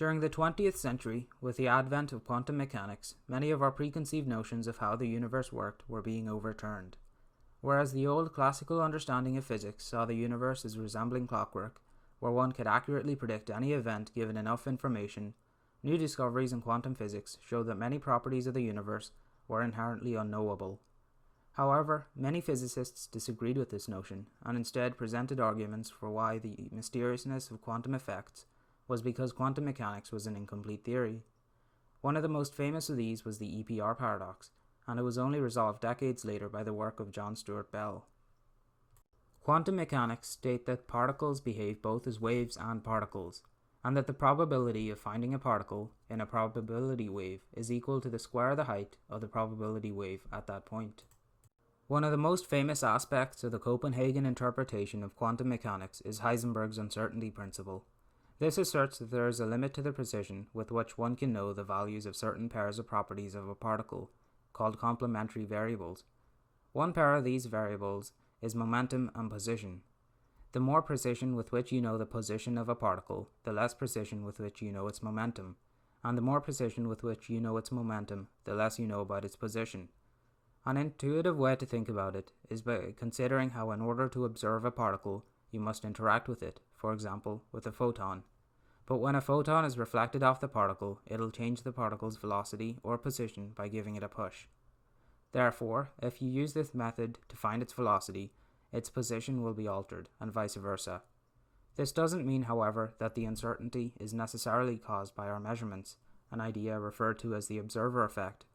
During the 20th century, with the advent of quantum mechanics, many of our preconceived notions of how the universe worked were being overturned. Whereas the old classical understanding of physics saw the universe as resembling clockwork, where one could accurately predict any event given enough information, new discoveries in quantum physics showed that many properties of the universe were inherently unknowable. However, many physicists disagreed with this notion and instead presented arguments for why the mysteriousness of quantum effects was because quantum mechanics was an incomplete theory. One of the most famous of these was the EPR paradox, and it was only resolved decades later by the work of John Stuart Bell. Quantum mechanics state that particles behave both as waves and particles, and that the probability of finding a particle in a probability wave is equal to the square of the height of the probability wave at that point. One of the most famous aspects of the Copenhagen interpretation of quantum mechanics is Heisenberg's uncertainty principle. This asserts that there is a limit to the precision with which one can know the values of certain pairs of properties of a particle, called complementary variables. One pair of these variables is momentum and position. The more precision with which you know the position of a particle, the less precision with which you know its momentum, and the more precision with which you know its momentum, the less you know about its position. An intuitive way to think about it is by considering how in order to observe a particle, you must interact with it, for example, with a photon. But when a photon is reflected off the particle, it'll change the particle's velocity or position by giving it a push. Therefore, if you use this method to find its velocity, its position will be altered, and vice versa. This doesn't mean, however, that the uncertainty is necessarily caused by our measurements, an idea referred to as the observer effect,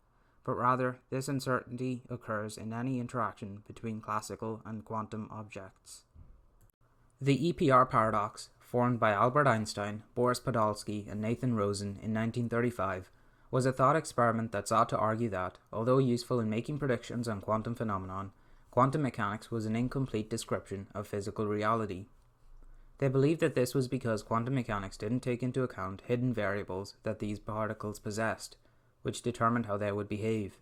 but rather this uncertainty occurs in any interaction between classical and quantum objects. The EPR paradox, formed by Albert Einstein, Boris Podolsky, and Nathan Rosen in 1935, was a thought experiment that sought to argue that, although useful in making predictions on quantum phenomenon, quantum mechanics was an incomplete description of physical reality. They believed that this was because quantum mechanics didn't take into account hidden variables that these particles possessed, which determined how they would behave.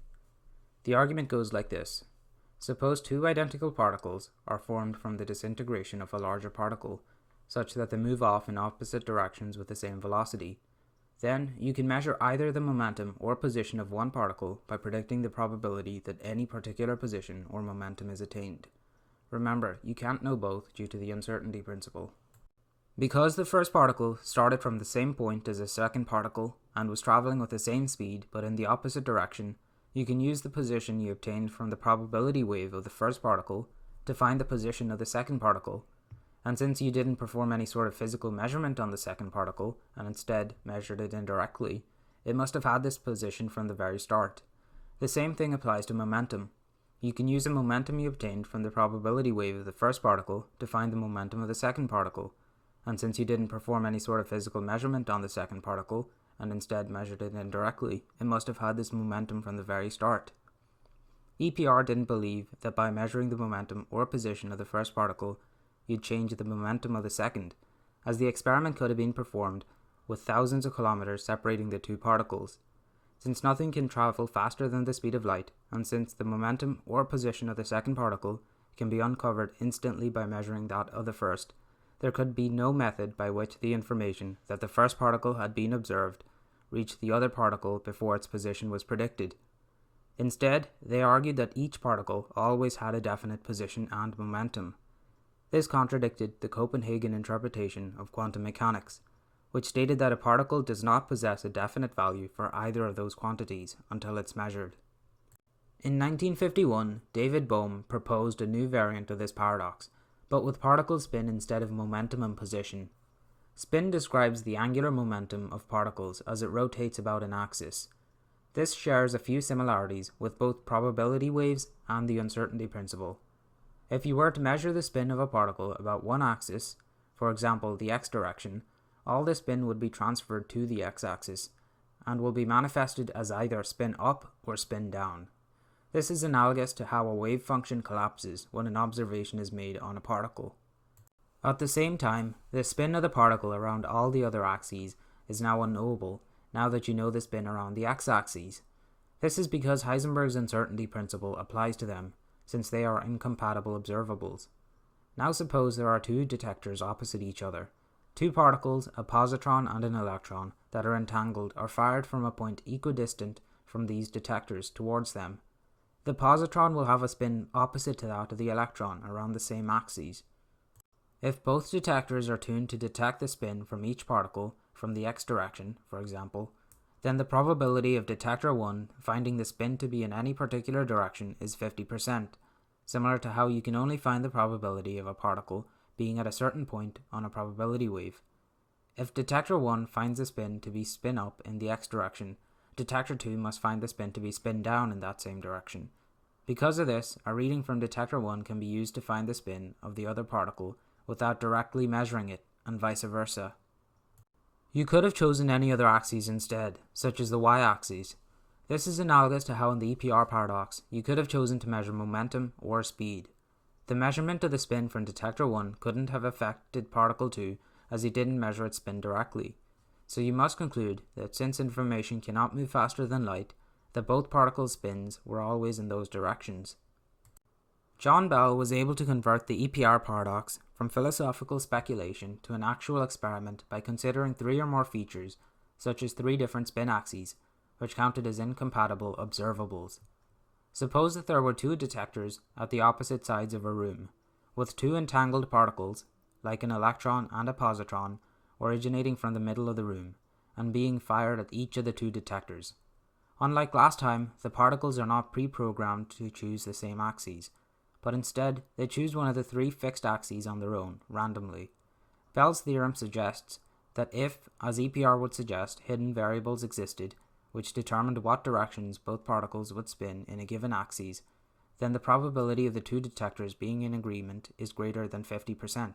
The argument goes like this. Suppose two identical particles are formed from the disintegration of a larger particle, such that they move off in opposite directions with the same velocity. Then, you can measure either the momentum or position of one particle by predicting the probability that any particular position or momentum is attained. Remember, you can't know both due to the uncertainty principle. Because the first particle started from the same point as the second particle and was traveling with the same speed but in the opposite direction, you can use the position you obtained from the probability wave of the first particle to find the position of the second particle. And since you didn't perform any sort of physical measurement on the second particle, and instead measured it indirectly, it must have had this position from the very start. The same thing applies to momentum. You can use the momentum you obtained from the probability wave of the first particle to find the momentum of the second particle, and since you didn't perform any sort of physical measurement on the second particle, and instead measured it indirectly, it must have had this momentum from the very start. EPR didn't believe that by measuring the momentum or position of the first particle, you'd change the momentum of the second, as the experiment could have been performed with thousands of kilometers separating the two particles. Since nothing can travel faster than the speed of light, and since the momentum or position of the second particle can be uncovered instantly by measuring that of the first, there could be no method by which the information that the first particle had been observed reached the other particle before its position was predicted. Instead, they argued that each particle always had a definite position and momentum. This contradicted the Copenhagen interpretation of quantum mechanics, which stated that a particle does not possess a definite value for either of those quantities until it's measured. In 1951, David Bohm proposed a new variant of this paradox, but with particle spin instead of momentum and position. Spin describes the angular momentum of particles as it rotates about an axis. This shares a few similarities with both probability waves and the uncertainty principle. If you were to measure the spin of a particle about one axis, for example the x direction, all the spin would be transferred to the x-axis and will be manifested as either spin up or spin down. This is analogous to how a wave function collapses when an observation is made on a particle. At the same time, the spin of the particle around all the other axes is now unknowable now that you know the spin around the x-axis. This is because Heisenberg's uncertainty principle applies to them, since they are incompatible observables. Now suppose there are two detectors opposite each other. Two particles, a positron and an electron, that are entangled are fired from a point equidistant from these detectors towards them. The positron will have a spin opposite to that of the electron around the same axes. If both detectors are tuned to detect the spin from each particle from the x direction, for example, then the probability of detector 1 finding the spin to be in any particular direction is 50%, similar to how you can only find the probability of a particle being at a certain point on a probability wave. If detector 1 finds the spin to be spin up in the x direction, detector 2 must find the spin to be spin down in that same direction. Because of this, a reading from detector 1 can be used to find the spin of the other particle without directly measuring it, and vice versa. You could have chosen any other axes instead, such as the y-axis. This is analogous to how in the EPR paradox, you could have chosen to measure momentum or speed. The measurement of the spin from detector 1 couldn't have affected particle 2 as he didn't measure its spin directly. So you must conclude that since information cannot move faster than light, that both particles' spins were always in those directions. John Bell was able to convert the EPR paradox from philosophical speculation to an actual experiment by considering 3 or more features, such as 3 different spin axes, which counted as incompatible observables. Suppose that there were 2 detectors at the opposite sides of a room, with 2 entangled particles, like an electron and a positron, originating from the middle of the room, and being fired at each of the 2 detectors. Unlike last time, the particles are not pre-programmed to choose the same axes, but instead they choose one of the 3 fixed axes on their own, randomly. Bell's theorem suggests that if, as EPR would suggest, hidden variables existed, which determined what directions both particles would spin in a given axis, then the probability of the 2 detectors being in agreement is greater than 50%.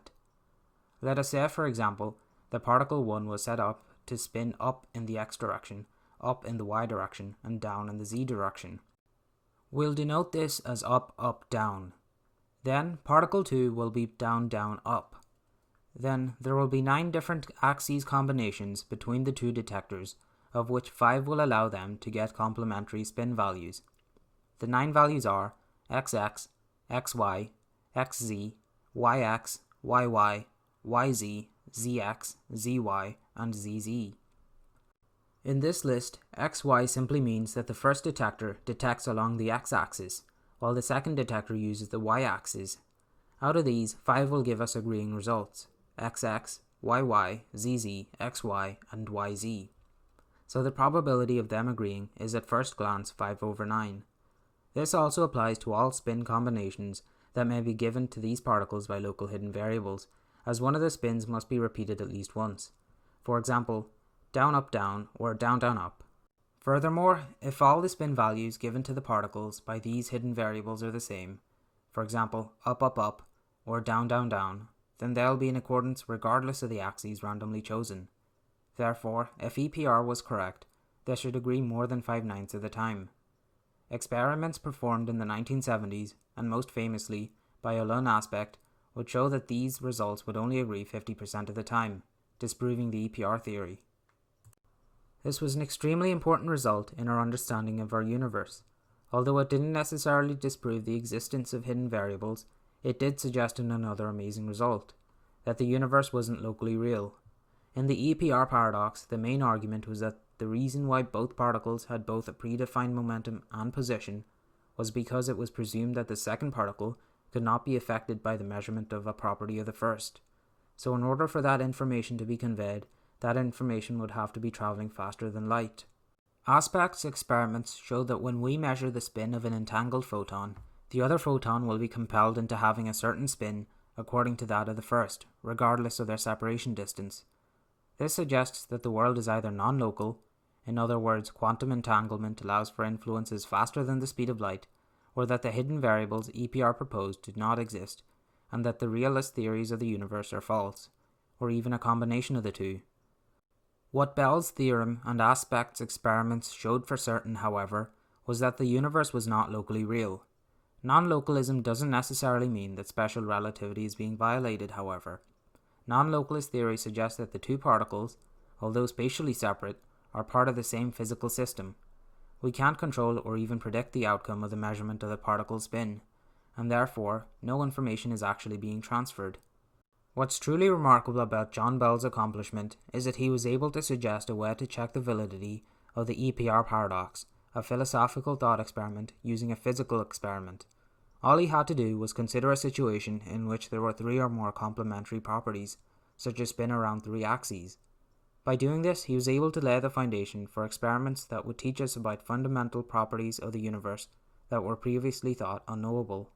Let us say, for example, that particle 1 was set up to spin up in the x direction, up in the y direction, and down in the z direction. We'll denote this as up, up, down. Then particle 2 will be down, down, up. Then there will be 9 different axes combinations between the 2 detectors, of which 5 will allow them to get complementary spin values. The 9 values are xx, xy, xz, yx, yy, yz, zx, zy, and zz. In this list, xy simply means that the first detector detects along the x-axis, while the second detector uses the y-axis. Out of these, 5 will give us agreeing results: xx, yy, zz, xy, and yz. So the probability of them agreeing is at first glance 5/9. This also applies to all spin combinations that may be given to these particles by local hidden variables, as one of the spins must be repeated at least once. For example, down up down or down down up. Furthermore, if all the spin values given to the particles by these hidden variables are the same, for example up up up or down down down, then they'll be in accordance regardless of the axes randomly chosen. Therefore, if EPR was correct, they should agree more than 5/9 of the time. Experiments performed in the 1970s, and most famously by Olun Aspect, would show that these results would only agree 50% of the time, disproving the EPR theory. This was an extremely important result in our understanding of our universe. Although it didn't necessarily disprove the existence of hidden variables, it did suggest another amazing result, that the universe wasn't locally real. In the EPR paradox, the main argument was that the reason why both particles had both a predefined momentum and position was because it was presumed that the second particle could not be affected by the measurement of a property of the first. So in order for that information to be conveyed, that information would have to be traveling faster than light. Aspect's experiments show that when we measure the spin of an entangled photon, the other photon will be compelled into having a certain spin according to that of the first, regardless of their separation distance. This suggests that the world is either non-local, in other words, quantum entanglement allows for influences faster than the speed of light, or that the hidden variables EPR proposed do not exist, and that the realist theories of the universe are false, or even a combination of the two. What Bell's theorem and Aspect's experiments showed for certain, however, was that the universe was not locally real. Non-localism doesn't necessarily mean that special relativity is being violated, however. Non-localist theory suggests that the 2 particles, although spatially separate, are part of the same physical system. We can't control or even predict the outcome of the measurement of the particle's spin, and therefore no information is actually being transferred. What's truly remarkable about John Bell's accomplishment is that he was able to suggest a way to check the validity of the EPR paradox, a philosophical thought experiment using a physical experiment. All he had to do was consider a situation in which there were three or more complementary properties, such as spin around three axes. By doing this, he was able to lay the foundation for experiments that would teach us about fundamental properties of the universe that were previously thought unknowable.